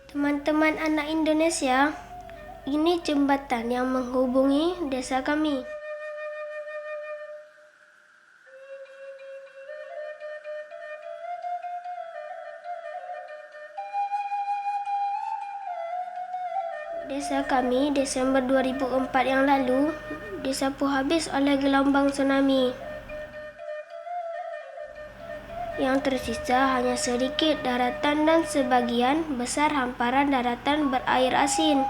Teman-teman anak Indonesia, ini jembatan yang menghubungi desa kami. Desa kami Desember 2004 yang lalu disapu habis oleh gelombang tsunami. Yang tersisa hanya sedikit daratan dan sebagian besar hamparan daratan berair asin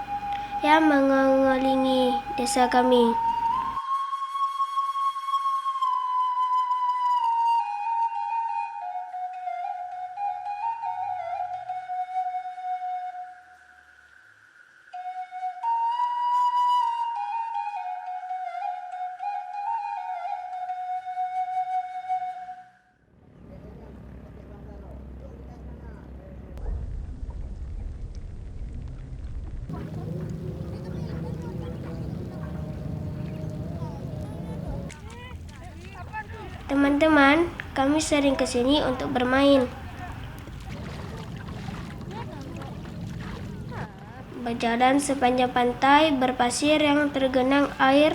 yang mengelilingi desa kami. Teman-teman, kami sering ke sini untuk bermain. Berjalan sepanjang pantai berpasir yang tergenang air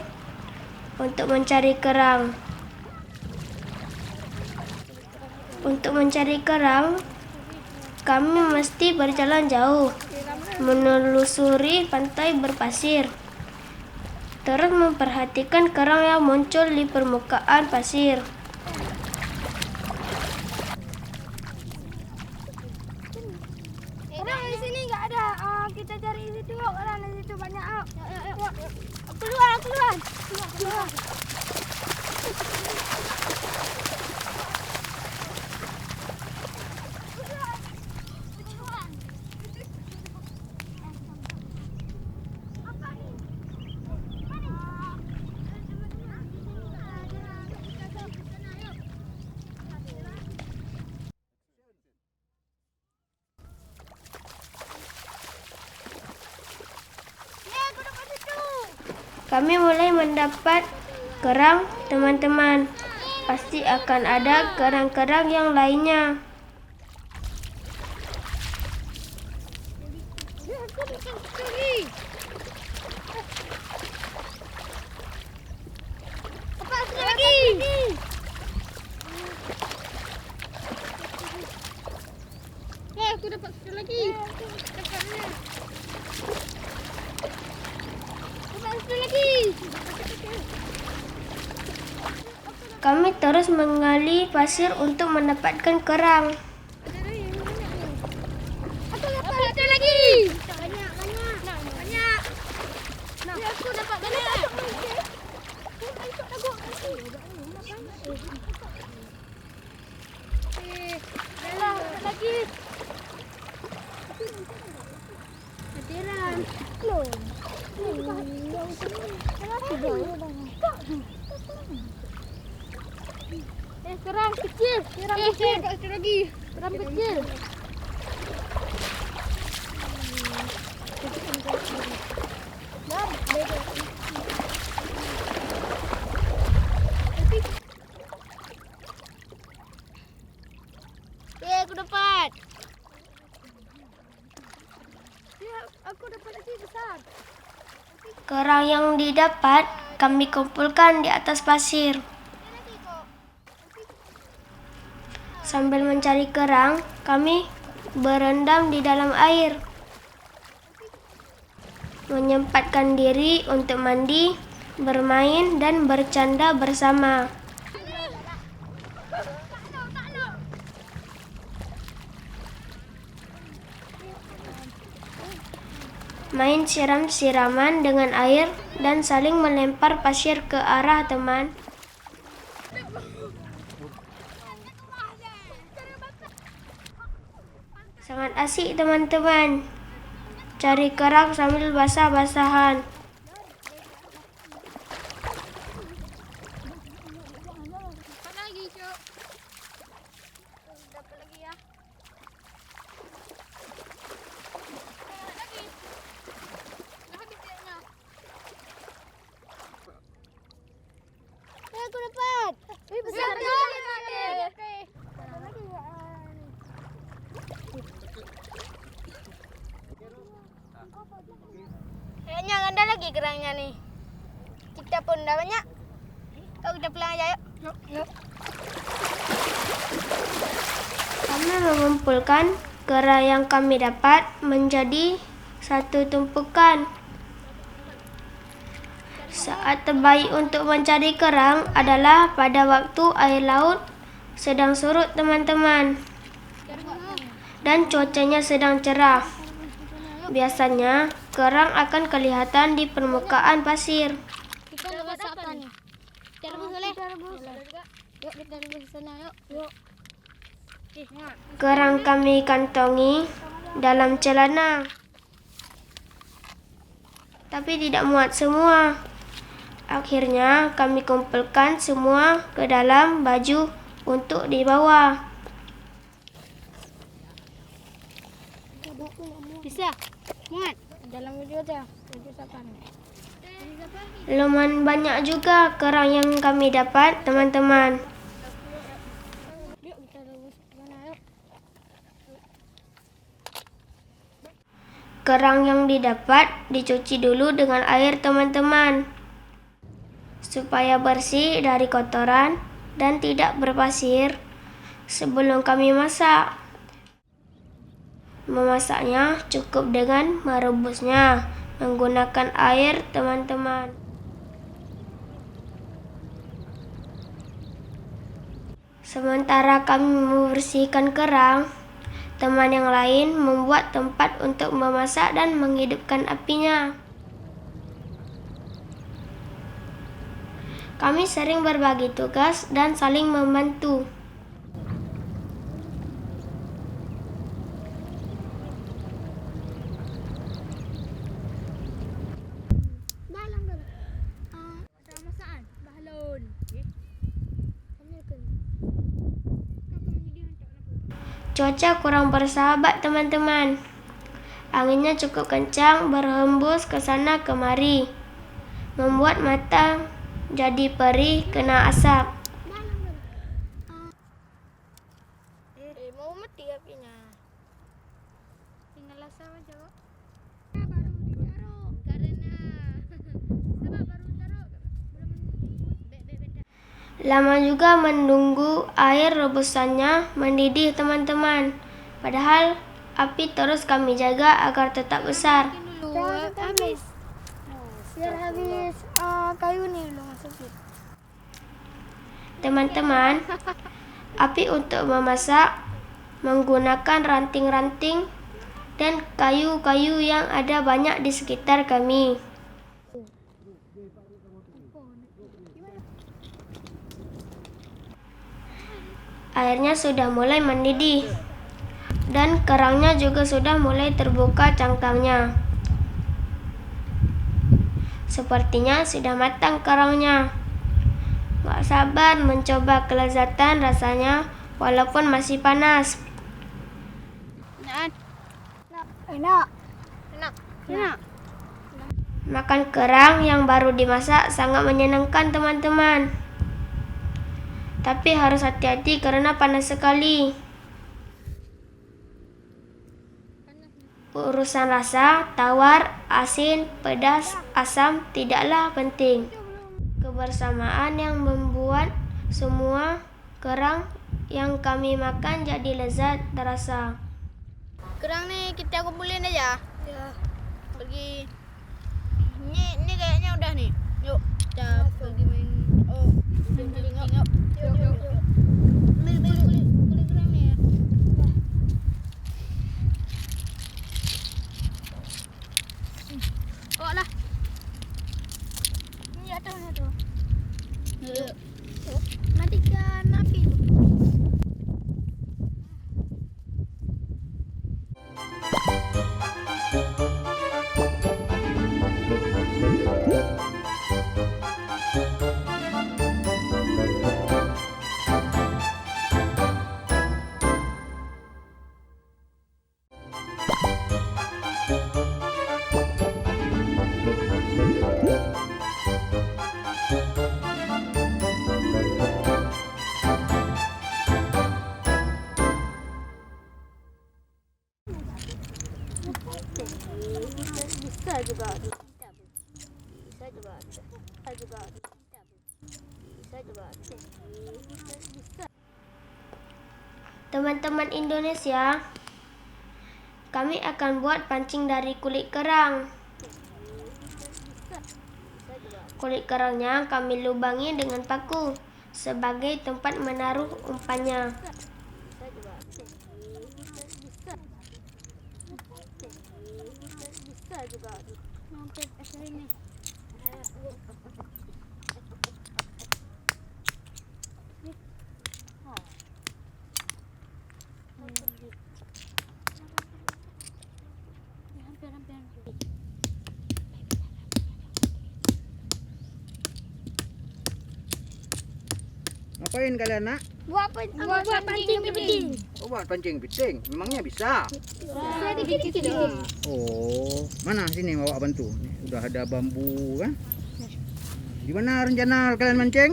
untuk mencari kerang. Untuk mencari kerang, kami mesti berjalan jauh, menelusuri pantai berpasir, terus memperhatikan kerang yang muncul di permukaan pasir. Kerang di sini nggak ada. Kita cari di situ. Kerang di situ banyak. Yuk. Keluar. Kami mulai mendapat kerang, teman-teman. Pasti akan ada kerang-kerang yang lainnya. Aku dapat satu lagi. Kami terus menggali pasir untuk mendapatkan kerang. Aku dapat satu lagi. Banyak. Aku dapat banyak. Lagi. Hadiran. Kerang kecil. Satu lagi. Kerang kecil. Aku dapat. Aku dapat lagi besar. Kerang yang didapat kami kumpulkan di atas pasir. Sambil mencari kerang, kami berendam di dalam air, menyempatkan diri untuk mandi, bermain, dan bercanda bersama. Main siram-siraman dengan air dan saling melempar pasir ke arah teman. Sangat asik teman-teman. Cari kerang sambil basah-basahan. Lagi, Cuk. Dapat lagi ya. Aku dapat. Besar sekali. lagi kerangnya nih. Kita pun dah banyak. Kau kita pulang aja yuk. Yuk. Kami mengumpulkan kerang yang kami dapat menjadi satu tumpukan. Saat terbaik untuk mencari kerang adalah pada waktu air laut sedang surut, teman-teman, dan cuacanya sedang cerah. Biasanya kerang akan kelihatan di permukaan pasir. Kita dapat apa nih? Kita rebus boleh? Yuk kita rebus sana yuk. Kerang kami kantongi dalam celana, tapi tidak muat semua. Akhirnya kami kumpulkan semua ke dalam baju untuk dibawa. Bisa? Muat? Dalam baju aja. Baju siapa nih? Lumayan banyak juga kerang yang kami dapat, teman-teman. Yuk kita rebus sana yuk. Kerang yang didapat dicuci dulu dengan air, teman-teman, supaya bersih dari kotoran dan tidak berpasir sebelum kami masak. Memasaknya cukup dengan merebusnya menggunakan air, teman-teman. Sementara kami membersihkan kerang, teman yang lain membuat tempat untuk memasak dan menghidupkan apinya. Kami sering berbagi tugas dan saling membantu. Dalam dulu. Ada masakan? Balon. Kami akan. Cuaca kurang bersahabat, teman-teman. Anginnya cukup kencang berhembus ke sana kemari, membuat mata jadi perih kena asap. Mau mati apinya. Tinggal asam aja kok. Baru ditaruh karena sebab baru taruh belum. Lama juga menunggu air rebusannya mendidih, teman-teman. Padahal api terus kami jaga agar tetap besar. Habis. Biar habis kayu nih belum masukin. Teman-teman, api untuk memasak menggunakan ranting-ranting dan kayu-kayu yang ada banyak di sekitar kami. Airnya sudah mulai mendidih dan kerangnya juga sudah mulai terbuka cangkangnya. Sepertinya sudah matang kerangnya. Gak sabar mencoba kelezatan rasanya walaupun masih panas. Enak. Makan kerang yang baru dimasak sangat menyenangkan, teman-teman. Tapi harus hati-hati karena panas sekali. Urusan rasa, tawar, asin, pedas, asam tidaklah penting. Kebersamaan yang membuat semua kerang yang kami makan jadi lezat terasa. Kerang nih kita kumpulin aja. Ya. Pergi. Ini kayaknya udah nih. Yuk kita pergi main. Oh, yuk. Kulit kerang nih ya. Kok lah. Ini atasnya tuh. Yuk. Matikan api tuh. Bisa juga. Teman-teman Indonesia, kami akan buat pancing dari kulit kerang. Kulit kerangnya kami lubangi dengan paku sebagai tempat menaruh umpannya. Ngapain kalian nak? Buat pancing kepiting. Oh, buat pancing kepiting. Memangnya bisa? Dikit-dikit. Oh, mana sini bawa bantu. Nih, udah ada bambu kan? Di mana rencana kalian mancing?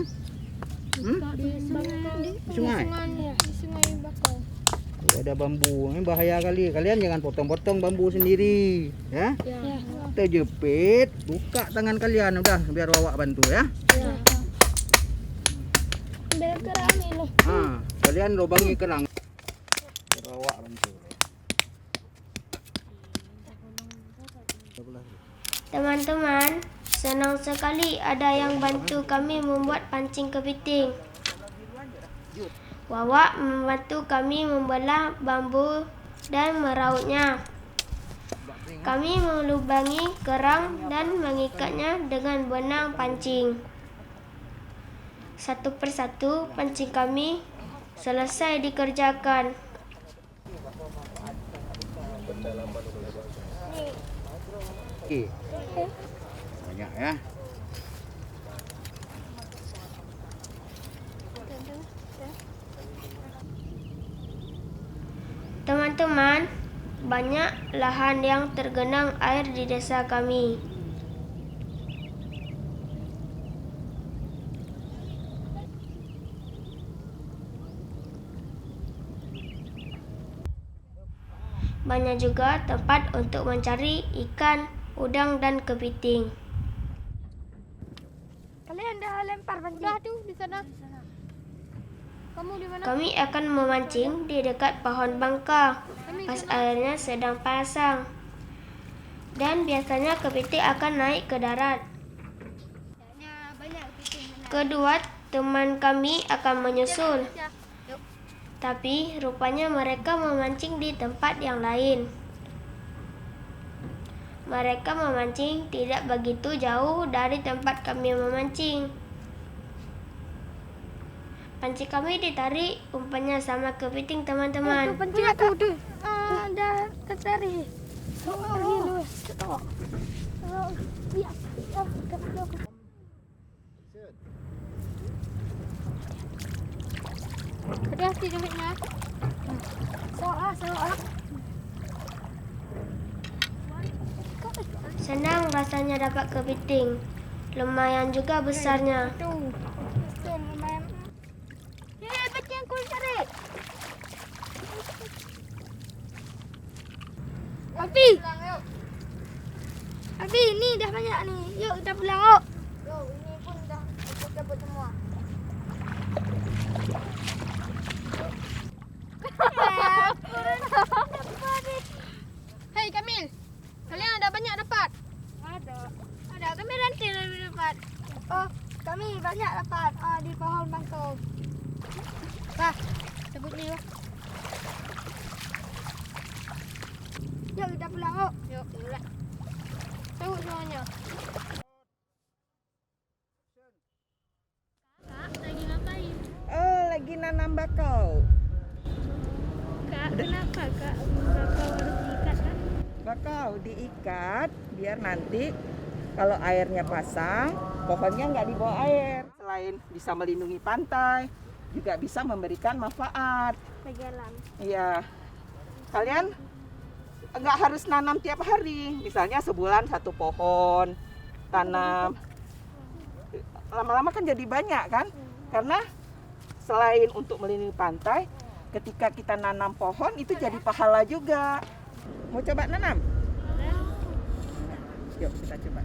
Di sungai. Di sungai Bakau. Oh, ada bambu. Ini bahaya kali. Kalian jangan potong-potong bambu sendiri, ya. Kita jepit, buka tangan kalian udah biar bawa bantu ya. Ambil kerang ni loh. Kalian lubangi kerang. Biar bawa bantu. Teman-teman, senang sekali ada yang bantu kami membuat pancing kepiting. Wawa membantu kami membelah bambu dan merautnya. Kami melubangi kerang dan mengikatnya dengan benang pancing. Satu persatu pancing kami selesai dikerjakan. Oke. Banyak ya. Teman-teman, banyak lahan yang tergenang air di desa kami. Banyak juga tempat untuk mencari ikan, udang, dan kepiting. Kalian dah lempar pancing. Dah tu di sana. Kamu di mana? Kami akan memancing di dekat pohon bangka pas airnya sedang pasang. Dan biasanya kepiting akan naik ke darat. Banyak kepiting. Kedua teman kami akan menyusul. Tapi rupanya mereka memancing di tempat yang lain. Mereka memancing tidak begitu jauh dari tempat kami memancing. Pancing kami ditarik, umpannya sama kepiting teman-teman. Pancing aku tu. Dah ketarik. Hati-hati duitnya. Soal. Senang rasanya dapat kepiting. Lumayan juga besarnya. Lumayan. Pancing aku tarik. Abi, ni dah banyak ni. Yuk kita pulang, yuk. Yuk, ini pun dah aku cabut semua. Hei Kamil, kalian ada banyak dapat? Ada. Kami nanti lebih dapat. Oh, kami banyak dapat di pohon bangkau. Wah, sebut ni. Yuk kita pulang, yuk. Yuk. Sebut semuanya. Kak, lagi ngapain? Oh, lagi nanam bakau. Kak, kenapa Kak bakau harus diikat kan? Bakau diikat biar nanti kalau airnya pasang, pohonnya nggak dibawa air. Selain bisa melindungi pantai, juga bisa memberikan manfaat. Bagi alam. Iya, kalian nggak harus nanam tiap hari. Misalnya sebulan satu pohon tanam. Lama-lama kan jadi banyak kan? Karena selain untuk melindungi pantai, ketika kita nanam pohon itu jadi pahala juga. Mau coba nanam? Yuk kita coba.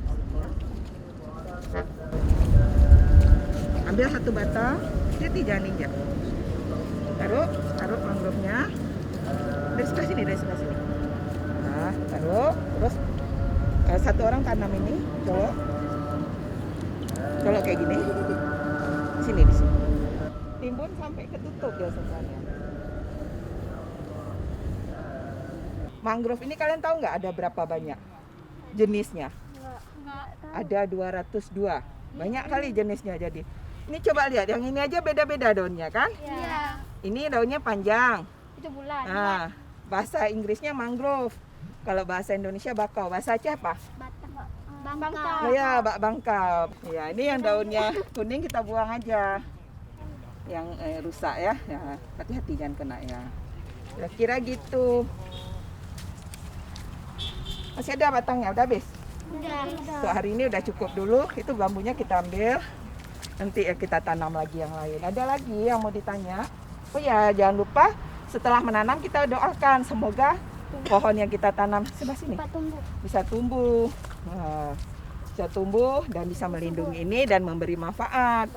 Ambil satu batang, jadi jangan injak. Taruh mangrove-nya. Dari sebelah sini. Nah, taruh. Terus satu orang tanam ini, colok kayak gini. Di sini. Timbun sampai ketutup dia semuanya. Mangrove ini kalian tahu nggak ada berapa banyak jenisnya? Ada 202. Banyak kali jenisnya jadi. Ini coba lihat, yang ini aja beda-beda daunnya kan? Iya. Ini daunnya panjang. Itu bulan. Nah, bahasa Inggrisnya mangrove. Kalau bahasa Indonesia bakau. Bahasa Aceh apa? Bangka. Oh ya, bak bangkau. Ya, ini yang daunnya kuning kita buang aja. Yang rusak ya. Ya, hati-hati jangan kena ya. Kira-kira gitu. Masih ada batangnya, udah habis. Udah. Untuk hari ini udah cukup dulu. Itu bambunya kita ambil. Nanti ya kita tanam lagi yang lain. Ada lagi yang mau ditanya. Oh ya, jangan lupa setelah menanam kita doakan semoga pohon yang kita tanam sebelah sini bisa tumbuh. Nah, bisa tumbuh dan bisa melindungi ini dan memberi manfaat.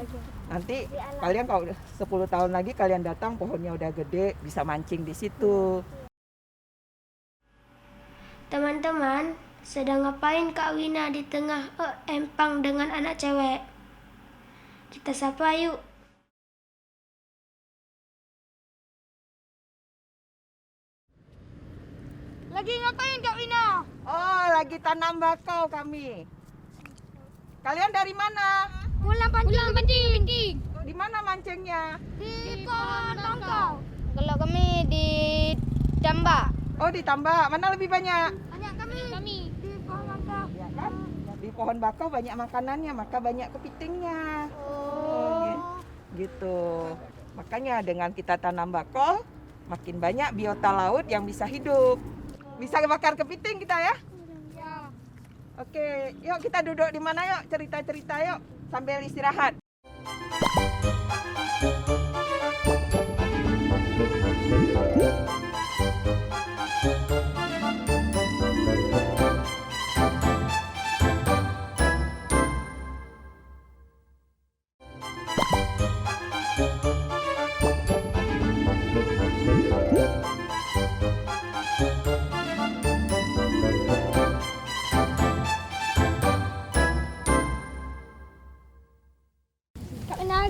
Nanti kalian kalau 10 tahun lagi kalian datang pohonnya udah gede, bisa mancing di situ. Teman-teman, sedang ngapain Kak Wina di tengah empang dengan anak cewek? Kita sapa yuk. Lagi ngapain Kak Wina? Oh, lagi tanam bakau kami. Kalian dari mana? Pulang pancing. Di mana mancingnya? Di pohon bangkau. Kalau kami di Damba. Oh, ditambah. Mana lebih banyak? Banyak kami. Di pohon bangkau. Ya kan? Di pohon bakau banyak makanannya, maka banyak kepitingnya. Gitu. Makanya dengan kita tanam bakau, makin banyak biota laut yang bisa hidup. Bisa bakar kepiting kita ya? Ya. Oke, yuk kita duduk di mana yuk? Cerita-cerita yuk sambil istirahat.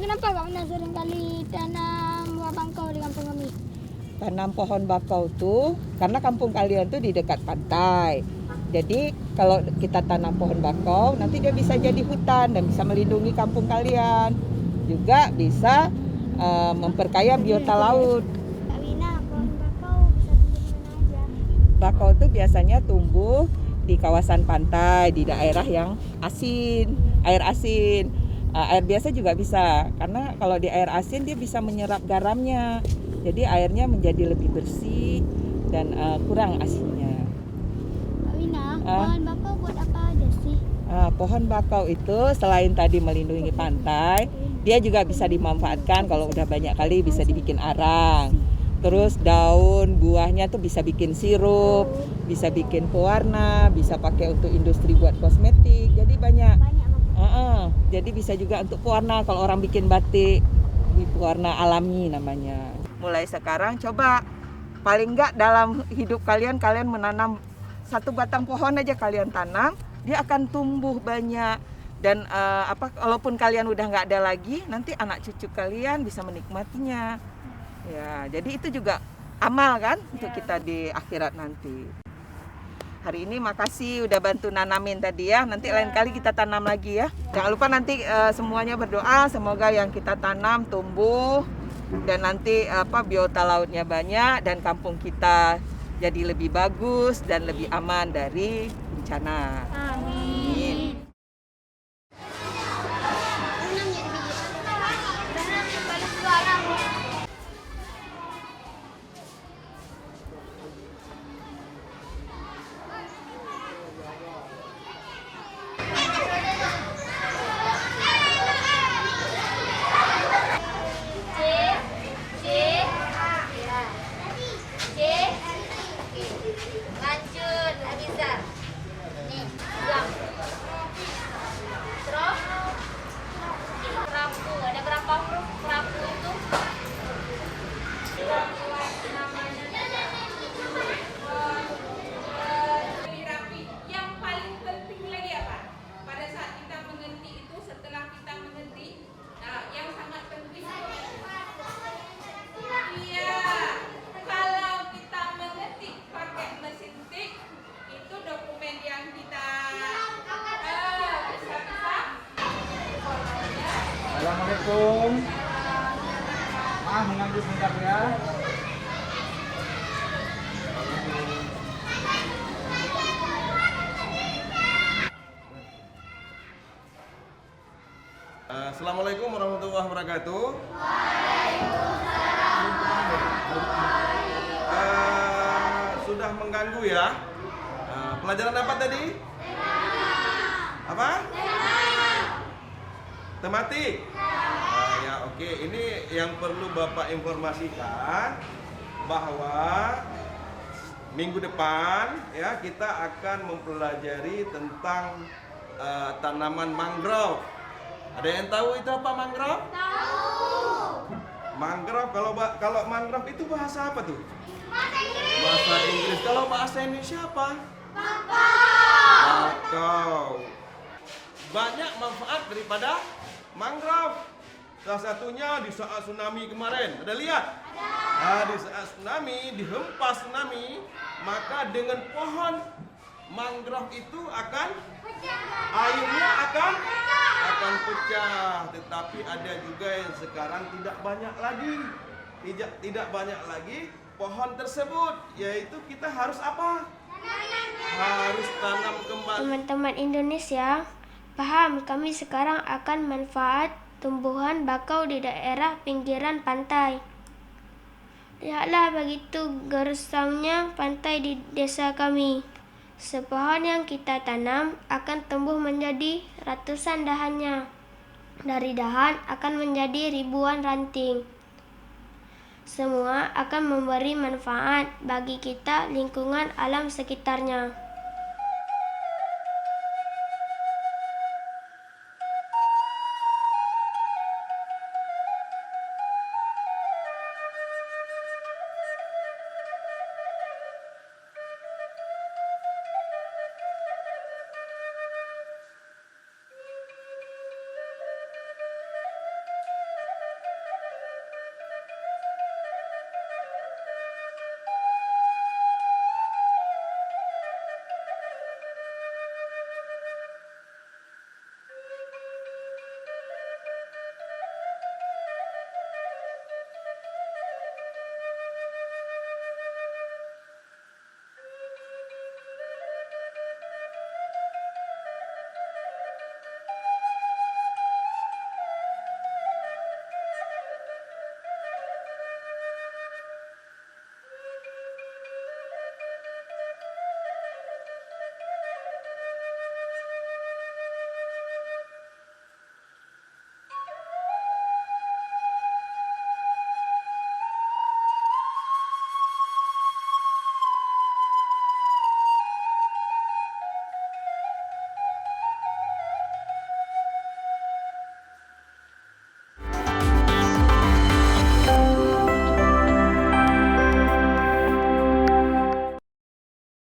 Kenapa Kak Wina sering kali tanam buah bangkau di kampung kami? Tanam pohon bakau tuh karena kampung kalian tuh di dekat pantai. Jadi kalau kita tanam pohon bakau nanti dia bisa jadi hutan dan bisa melindungi kampung kalian. Juga bisa memperkaya biota laut. Kak Wina, pohon bakau bisa tumbuh di mana aja? Bakau tuh biasanya tumbuh di kawasan pantai, di daerah yang air asin. Air biasa juga bisa, karena kalau di air asin dia bisa menyerap garamnya. Jadi airnya menjadi lebih bersih dan kurang asinnya. Kak Wina, pohon bakau buat apa aja sih? Pohon bakau itu selain tadi melindungi pantai, dia juga bisa dimanfaatkan kalau udah banyak kali bisa dibikin arang. Terus daun, buahnya tuh bisa bikin sirup, bisa bikin pewarna, bisa pakai untuk industri buat kosmetik. Jadi banyak. Jadi bisa juga untuk pewarna kalau orang bikin batik, pewarna alami namanya. Mulai sekarang coba paling enggak dalam hidup kalian menanam satu batang pohon aja kalian tanam, dia akan tumbuh banyak dan walaupun kalian udah nggak ada lagi, nanti anak cucu kalian bisa menikmatinya. Ya, jadi itu juga amal kan untuk kita di akhirat nanti. Hari ini makasih udah bantu nanamin tadi ya. Nanti lain kali kita tanam lagi ya. Jangan lupa nanti semuanya berdoa semoga yang kita tanam tumbuh dan nanti biota lautnya banyak dan kampung kita jadi lebih bagus dan lebih aman dari bencana. Amin. Lanjut, Abizar. Nih, pegang. Assalamualaikum. Maaf mengganggu sebentar ya. Assalamualaikum warahmatullahi wabarakatuh. Sudah mengganggu ya. Pelajaran apa tadi? Apa? Tematik. Ya oke. Ini yang perlu Bapak informasikan bahwa minggu depan ya kita akan mempelajari tentang tanaman mangrove. Ada yang tahu itu apa mangrove? Tahu. Mangrove kalau mangrove itu bahasa apa tuh? Bahasa Inggris. Kalau bahasa Indonesia apa? Bakau. Banyak manfaat daripada mangrove. Salah satunya di saat tsunami kemarin. Ada lihat? Di saat tsunami, dihempas tsunami, maka dengan pohon mangrove itu airnya akan pecah. Tetapi ada juga yang sekarang tidak banyak lagi pohon tersebut, yaitu kita harus apa? Harus tanam kembali. Teman-teman Indonesia, paham kami sekarang akan manfaat tumbuhan bakau di daerah pinggiran pantai. Lihatlah begitu gersangnya pantai di desa kami. Sepohon yang kita tanam akan tumbuh menjadi ratusan dahannya. Dari dahan akan menjadi ribuan ranting. Semua akan memberi manfaat bagi kita, lingkungan alam sekitarnya.